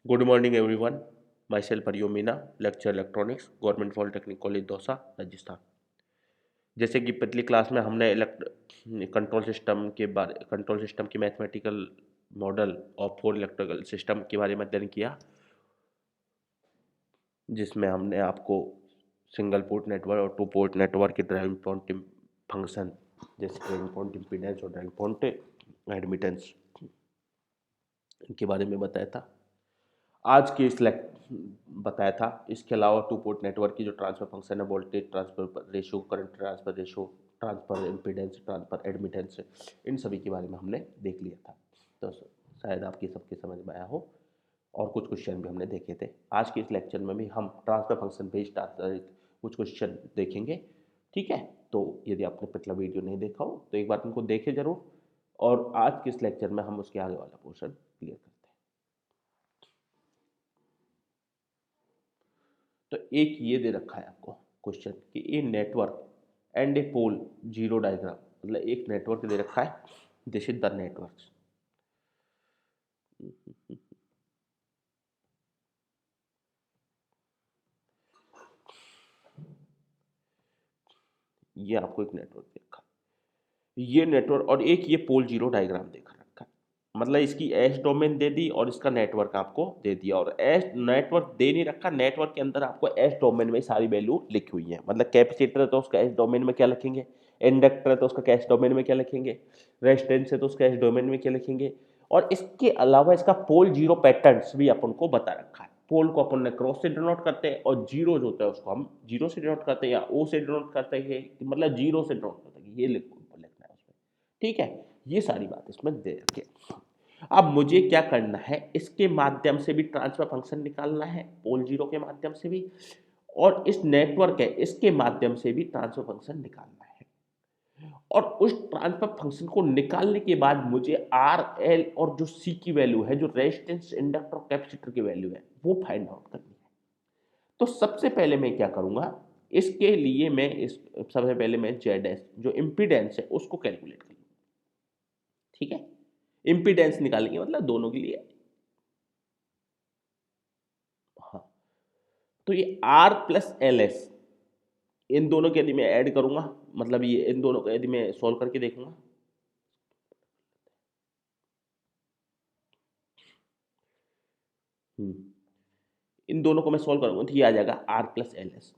Good morning everyone. Myself Hariom Meena, lecture electronics, Government Polytechnic College Dausa, Rajasthan. जैसे कि पिछली class में हमने कंट्रोल सिस्टम की मैथमेटिकल मॉडल और फोर इलेक्ट्रिकल सिस्टम के बारे में अध्ययन किया, जिसमें हमने आपको सिंगल पोर्ट नेटवर्क और टू पोर्ट नेटवर्क के ड्राइविंग पॉइंट फंक्शन, जैसे ड्राइविंग पॉइंट इम्पीडेंस और ड्राइविंग पॉइंट एडमिटेंस के बारे में बताया था। आज के इस बताया था। इसके अलावा टू पोर्ट नेटवर्क की जो ट्रांसफर फंक्शन है, voltage transfer ratio, current transfer ratio, transfer impedance, transfer admittance, इन सभी के बारे में हमने देख लिया था। तो शायद आपकी सबके समझ में आया हो, और कुछ क्वेश्चन भी हमने देखे थे। आज के इस लेक्चर में भी हम ट्रांसफर फंक्शन बेस्ड आधारित कुछ क्वेश्चन देखेंगे। ठीक है, तो यदि आपने पिछला वीडियो नहीं देखा हो तो एक बार उनको देखे जरूर, और आज के इस लेक्चर में हम उसके आगे वाला पोर्शन क्लियर करते हैं। तो एक ये दे रखा है आपको क्वेश्चन कि a network and a pole zero diagram, मतलब एक नेटवर्क दे रखा है, दिस इज द नेटवर्क। ये आपको एक नेटवर्क दे रखा है, ये नेटवर्क, और एक ये पोल जीरो डायग्राम देख रखा है। मतलब इसकी एस डोमेन दे दी और इसका नेटवर्क आपको दे दिया, और एस नेटवर्क दे नहीं रखा, नेटवर्क के अंदर आपको एस डोमेन में सारी वैल्यू लिखी हुई है। मतलब कैपेसिटर है तो उसका एस डोमेन में क्या लिखेंगे, इंडक्टर है तो उसका एस डोमेन में क्या लिखेंगे, रेजिस्टेंस है तो उसका एस डोमेन में क्या लिखेंगे। और इसके अलावा इसका पोल जीरो पैटर्न्स भी अपन को बता रखा है। पोल को अपन ने क्रॉस से डिनोट करते हैं, और जीरो जो होता है उसको हम जीरो से डिनोट करते हैं, या ओ से डिनोट करते हैं, मतलब जीरो से डिनोट करते हैं, ये लिखना है उसमें। ठीक है, ये सारी बात इसमें दे रखी है। अब मुझे क्या करना है, इसके माध्यम से भी ट्रांसफर फंक्शन निकालना है, पोल जीरो के माध्यम से भी, और इस नेटवर्क है इसके माध्यम से भी ट्रांसफर फंक्शन निकालना है। और उस ट्रांसफर फंक्शन को निकालने के बाद मुझे आर एल और जो सी की वैल्यू है, जो रेजिस्टेंस, इंडक्टर और कैपेसिटर की वैल्यू है, वो फाइंड आउट करनी है। तो सबसे पहले मैं क्या करूंगा, इसके लिए मैं सबसे पहले मैं जेड एस जो इम्पीडेंस है उसको कैलकुलेट करूंगा। ठीक है, इम्पीडेंस निकालेंगे, मतलब दोनों के लिए। हाँ, तो ये आर प्लस एल एस, इन दोनों के यदि मैं ऐड करूंगा, मतलब ये इन दोनों को यदि मैं सॉल्व करके देखूंगा, इन दोनों को मैं सॉल्व करूंगा तो ये आ जाएगा आर प्लस एल एस,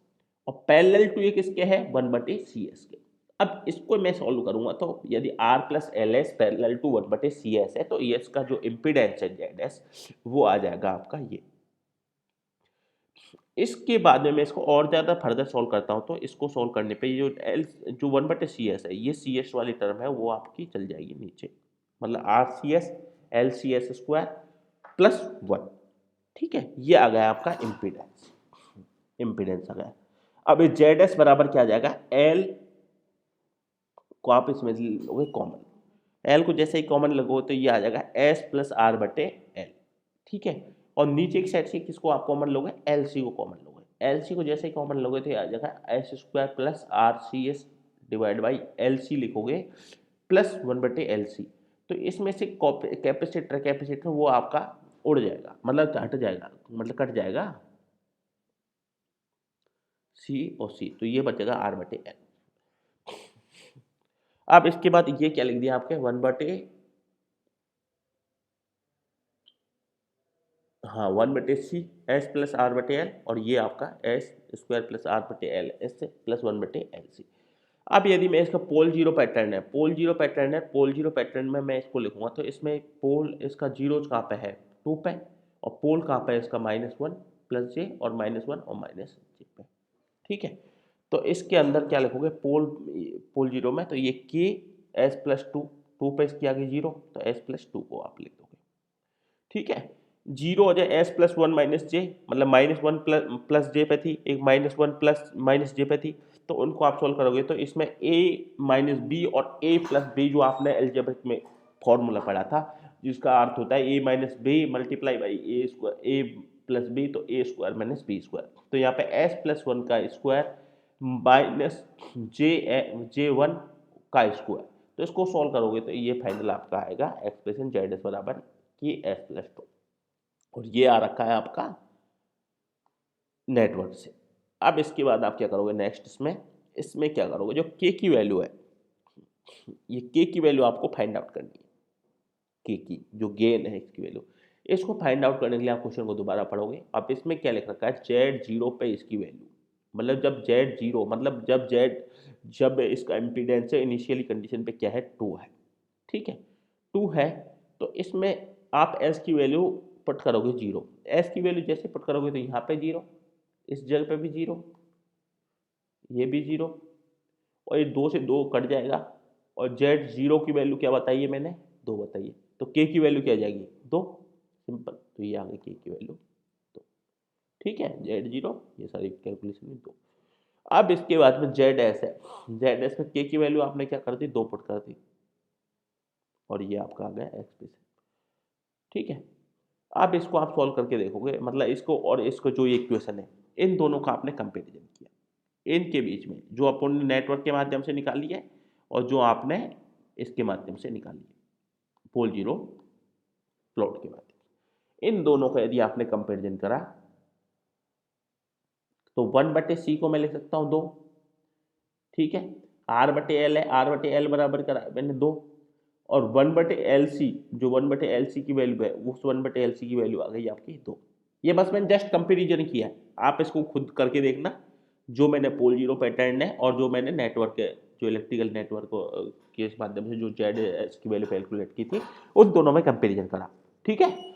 और पैरेलल टू ये किसके है, वन बटे सी एस के। अब इसको मैं सॉल्व करूंगा तो यदि R plus L s parallel to one बटे सी एस है, तो एस का जो इम्पीडेंस है जेड एस, वो आ जाएगा आपका ये। इसके बाद में मैं इसको और ज़्यादा फर्दर सॉल्व करता हूँ, तो इसको सॉल्व करने पे ये जो एल जो वन बटे सी एस है, ये सी एस वाली टर्म है वो आपकी चल जाएगी नीचे, मतलब R C s L C s square plus one. ठीक है, ये आ गया आपका इम्पीडेंस, इम्पीडेंस आ गया। अब इस जेड एस बराबर क्या आ जाएगा, एल को आप इसमें लोगे कॉमन, एल को जैसे ही कॉमन लगो तो ये आ जाएगा एस प्लस आर बटे एल। ठीक है, और नीचे की साइड से किसको आप कॉमन लोगे, एल सी को कॉमन लोगे, एल सी को जैसे ही कॉमन लोगे तो ये आ जाएगा s square plus R C s divide by L C लिखोगे, प्लस वन बटे एल सी। तो इसमें से कैपेसिटर कैपेसिटर वो आपका उड़ जाएगा, मतलब हट जाएगा, मतलब कट जाएगा सी और सी, तो ये बचेगा आर बटे एल। अब इसके बाद ये क्या लिख दिया आपके, वन बटे, हाँ वन बटे सी एस प्लस आर बटे एल, और ये आपका एस स्क्वायर प्लस आर बटे एल एस प्लस वन बटे एल सी। अब यदि मैं इसका पोल जीरो पैटर्न है, पोल जीरो पैटर्न है, पोल जीरो पैटर्न में मैं इसको लिखूंगा तो इसमें पोल इसका जीरो कहाँ पे है, टू पे, और पोल कहाँ पे है इसका माइनस वन प्लस जे, और माइनस वन और माइनस जे पे। ठीक है, तो इसके अंदर क्या लिखोगे, पोल पोल जीरो में तो ये के एस प्लस टू, टू पे इसकी आगे जीरो, तो एस प्लस टू को आप लिख दोगे। ठीक है, जीरो हो जाए एस प्लस वन माइनस जे, मतलब माइनस वन प्लस जे पे थी, एक माइनस वन प्लस माइनस जे पे थी, तो उनको आप सोल्व करोगे तो इसमें ए माइनस बी और ए प्लस बी जो आपने एल्जेब्रिक में फॉर्मूला पढ़ा था, जिसका अर्थ होता है A minus B multiply by A square, A plus B तो A square minus B square, तो यहाँ पे एस प्लस वन का स्क्वायर माइनस जे वन का स्क्वायर, तो इसको सॉल्व करोगे तो ये फाइनल आपका आएगा एक्सप्रेशन जेड एस बराबर कि एस प्लस टू। और ये आ रखा है आपका नेटवर्क से। अब इसके बाद आप क्या करोगे नेक्स्ट, इसमें इसमें क्या करोगे, जो के की वैल्यू है, ये के की वैल्यू आपको फाइंड आउट करनी है। के की जो गेन है इसकी वैल्यू, इसको फाइंड आउट करने के लिए आप क्वेश्चन को दोबारा पढ़ोगे। अब इसमें क्या लिख रखा है, जेड जीरो पे इसकी वैल्यू, मतलब जब जेड जीरो, मतलब जब जेड, जब इसका इम्पीडेंस है इनिशियली कंडीशन पे क्या है, 2 है, ठीक है, 2 है, तो इसमें आप एस की वैल्यू पुट करोगे 0। एस की वैल्यू जैसे पुट करोगे तो यहाँ पे 0, इस जगह पे भी 0, ये भी 0, और ये 2 से 2 कट जाएगा, और जेड जीरो की वैल्यू क्या बताई है मैंने, 2 बताइए, तो के की वैल्यू क्या आ जाएगी, 2, सिंपल, तो ये आ गई के की वैल्यू 2, ठीक है, जेड जीरो, ये सारी कैलकुलेशन में 2। अब इसके बाद में जेड एस है, जेड एस में के की वैल्यू आपने क्या कर दी, 2 पुट कर दी, और ये आपका आ गया एक्स पे से, ठीक है। अब इसको आप सॉल्व करके देखोगे, मतलब इसको और इसको, जो ये इक्वेशन है, इन दोनों का आपने कंपेरिजन किया, इनके बीच में जो अपन नेटवर्क के माध्यम से निकाली है और जो आपने इसके माध्यम से निकाली है, पोल जीरो प्लॉट के माध्यम से, इन दोनों का यदि आपने कंपेरिजन करा तो 1/c को मैं लिख सकता हूँ 2, ठीक है, R/L है, R/L बराबर करा मैंने 2, और 1/LC, जो 1/LC की वैल्यू है, उस 1/LC की वैल्यू आ गई आपकी 2। ये बस मैंने जस्ट कंपेरिजन किया है, आप इसको खुद करके देखना, जो मैंने पोल जीरो पैटर्न है और जो मैंने नेटवर्क के, जो इलेक्ट्रिकल नेटवर्क के माध्यम से जो जेड एस की वैल्यू कैलकुलेट की थी, उन दोनों में कंपेरिजन करा, ठीक है।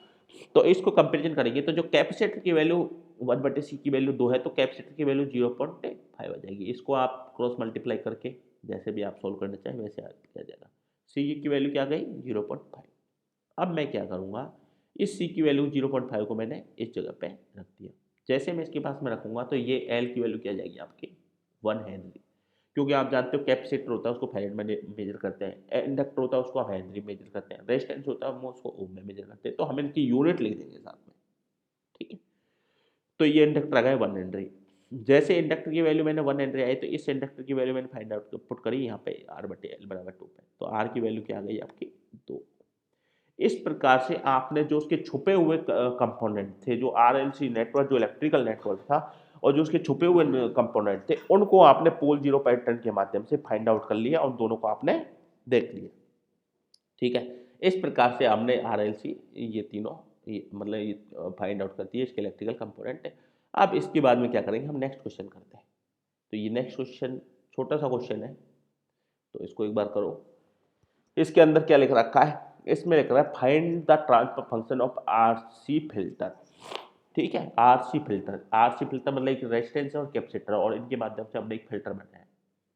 तो इसको कंपेरिजन करेंगे तो जो कैपेसिटर की वैल्यू 1/c की वैल्यू 2 है, तो कैपेसिटर की वैल्यू 0.5 आ जाएगी। इसको आप क्रॉस मल्टीप्लाई करके जैसे भी आप सोल्व करना चाहें वैसे आ जाएगा। सी की वैल्यू क्या आ गई, 0.5। अब मैं क्या करूँगा, इस सी की वैल्यू 0.5 को मैंने इस जगह पे रख दिया, जैसे मैं इसके पास में रखूँगा तो ये एल की वैल्यू क्या आ जाएगी आपकी, 1 हेनरी, क्योंकि आप जानते हो कैपेसिटर होता है उसको फैरेड में मेजर करते हैं, इंडक्टर होता है उसको आप हेनरी मेजर करते हैं, रेजिस्टेंस होता है हम उसको ओम में मेजर करते हैं, तो हम इनकी यूनिट लिख देंगे साथ में, ठीक है। तो ये इंडक्टर आ गया 1 हेनरी, जैसे इंडक्टर की वैल्यू मैंने 1 हेनरी आई, तो इस इंडक्टर की वैल्यू मैंने फाइंड आउट पुट करी यहाँ पे R/L बराबर 2 पे, तो R की वैल्यू क्या आ गई आपकी 2। इस प्रकार से आपने जो उसके छुपे हुए कंपोनेंट थे, जो आरएलसी नेटवर्क, जो इलेक्ट्रिकल नेटवर्क था, और जो उसके छुपे हुए कंपोनेंट थे, उनको आपने पोल जीरो पैटर्न के माध्यम से फाइंड आउट कर लिया और दोनों को आपने देख लिया, ठीक है। इस प्रकार से हमने आरएलसी ये तीनों, ये मतलब ये फाइंड आउट करती है इसके इलेक्ट्रिकल कंपोनेंट। अब इसके बाद में क्या करेंगे, हम नेक्स्ट क्वेश्चन करते हैं। तो ये नेक्स्ट क्वेश्चन छोटा सा क्वेश्चन है, तो इसको एक बार करो। इसके अंदर क्या लिख रखा है, इसमें लिख रहा है find the transfer function of RC filter, ठीक है। आरसी फिल्टर, आरसी फिल्टर मतलब एक रेजिस्टेंस और कैपेसिटर, और इनके माध्यम से हमने एक फिल्टर बनाया है,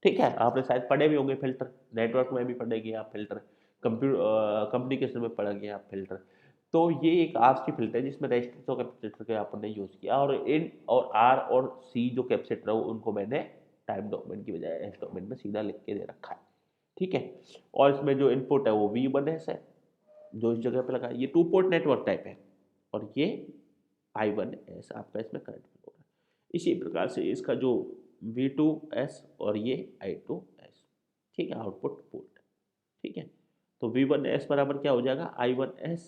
ठीक है। आपने शायद पढ़े भी होंगे फिल्टर, नेटवर्क में भी पढ़ेंगे आप फिल्टर, कंप्यूटर कम्युनिकेशन में पढ़ेंगे आप फिल्टर। तो ये एक आरसी फिल्टर है जिसमें रेजिस्टेंस और कैपेसिटर का आपने यूज किया, और इन और आर और सी जो कैपेसिटर है उनको मैंने टाइम डोमेन की बजाय एस डोमेन में सीधा लिख के दे रखा है, ठीक है। और इसमें जो इनपुट है वो V1S है, जो इस जगह पे लगा है, ये 2 पोर्ट नेटवर्क टाइप है, और ये I1S आपका इसमें करंट फ्लो हो रहा है। इसी प्रकार से इसका जो V2S और ये I2S, ठीक है, आउटपुट पोर्ट, ठीक है। तो V1S बराबर क्या हो जाएगा, I1S,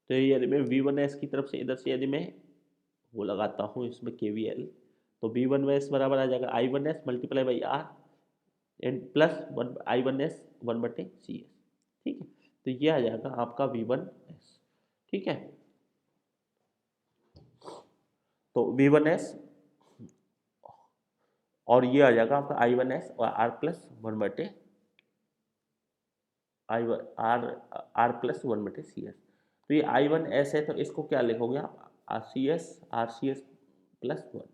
तो यदि मैं V1S की तरफ से इधर से यदि मैं वो लगाता हूँ इसमें KVL, तो V1S बराबर आ जाएगा I1S multiply by R and plus 1 I1S 1/CS, ठीक है। तो ये आ जाएगा आपका V1S, ठीक है। तो V1S, और ये आ जाएगा आपका I1S और R प्लस 1/CS। तो ये I1S है, तो इसको क्या लिखोगे आप, RCS प्लस 1।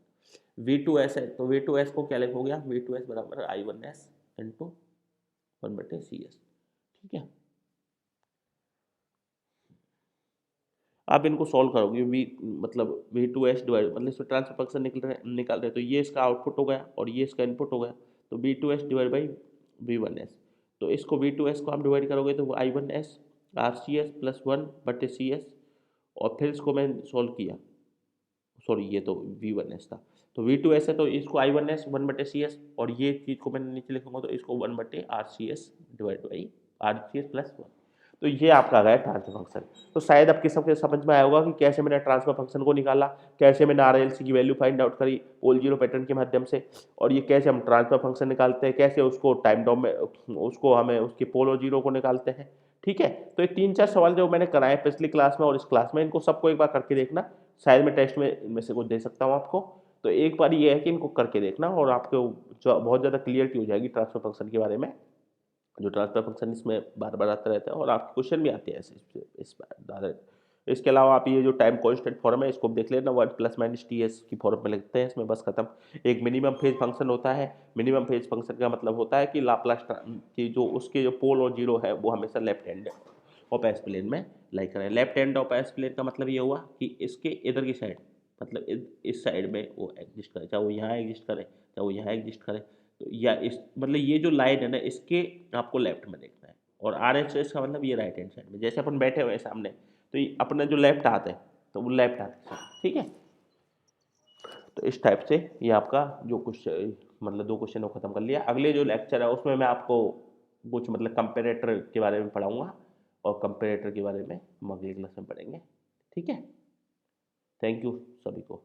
V2S है, तो V2S को क्या लिखोगे आप, V2S बराबर I1S इंटू 1/CS, ठीक है। आप इनको सॉल्व करोगे, मतलब V2S डिवाइड, मतलब इसमें ट्रांसफर फंक्शन निकाल रहे हैं, तो ये इसका आउटपुट हो गया और ये इसका इनपुट हो गया, तो V2S डिवाइड बाई V1S। तो इसको V2S को आप डिवाइड करोगे तो वो I1S RCS प्लस 1/CS, और फिर इसको मैं सॉल्व किया, सॉरी ये तो V1S था, तो V2S है तो इसको I1S 1/CS, और ये चीज़ को मैंने नीचे लिखूंगा तो इसको 1/RCS divide by RCS plus 1। तो ये आपका आ गया ट्रांसफर फंक्शन। तो शायद आपके सबके समझ में आया होगा कि कैसे मैंने ट्रांसफर फंक्शन को निकाला, कैसे मैंने RLC की वैल्यू फाइंड आउट करी पोल जीरो पैटर्न के माध्यम से, और ये कैसे हम ट्रांसफर फंक्शन निकालते हैं, कैसे उसको टाइम डोम में उसको हमें उसके पोल और जीरो को निकालते हैं। ठीक है, तो ये 3-4 सवाल जो मैंने कराए पिछली क्लास में और इस क्लास में, इनको सबको एक बार करके देखना। शायद मैं टेस्ट में इनमें से कुछ दे सकता हूँ आपको। तो एक बार ये है कि इनको करके देखना और आपको जो बहुत ज़्यादा क्लियरिटी हो जाएगी ट्रांसफर फंक्शन के बारे में। जो ट्रांसफर फंक्शन इसमें बार बार आता रहता है और आपके क्वेश्चन भी आते हैं ऐसे इस बार। इसके अलावा आप ये जो टाइम कांस्टेंट फॉर्म है इसको देख लेना, 1 + की फॉर्म में लिखते हैं इसमें, बस खत्म। एक मिनिमम फेज फंक्शन होता है। मिनिमम फेज फंक्शन का मतलब होता है कि लाप्लास की जो उसके जो पोल और जीरो है वो हमेशा left hand of s plane में लाई करें। Left hand of s plane का मतलब ये हुआ कि इसके इधर की साइड, मतलब इस साइड में वो एग्जिस्ट करे, चाहे वो यहाँ एग्जिस्ट करे चाहे वो यहाँ एग्जिस्ट करे। तो या इस मतलब ये जो लाइन है ना इसके आपको लेफ्ट में देखना है, और RHS का मतलब ये राइट हैंड साइड में। जैसे अपन बैठे हुए हैं सामने तो ये अपना जो लेफ्ट हाथ है तो वो लेफ्ट हाथ के साथ, ठीक है। तो इस टाइप से ये आपका जो क्वेश्चन मतलब 2 क्वेश्चन को खत्म कर लिया। अगले जो लेक्चर है उसमें मैं आपको कुछ मतलब कंपेरेटर के बारे में पढ़ाऊंगा, और कंपेरेटर के बारे में हम अगली क्लास में पढ़ेंगे। ठीक है, थैंक यू सभी को।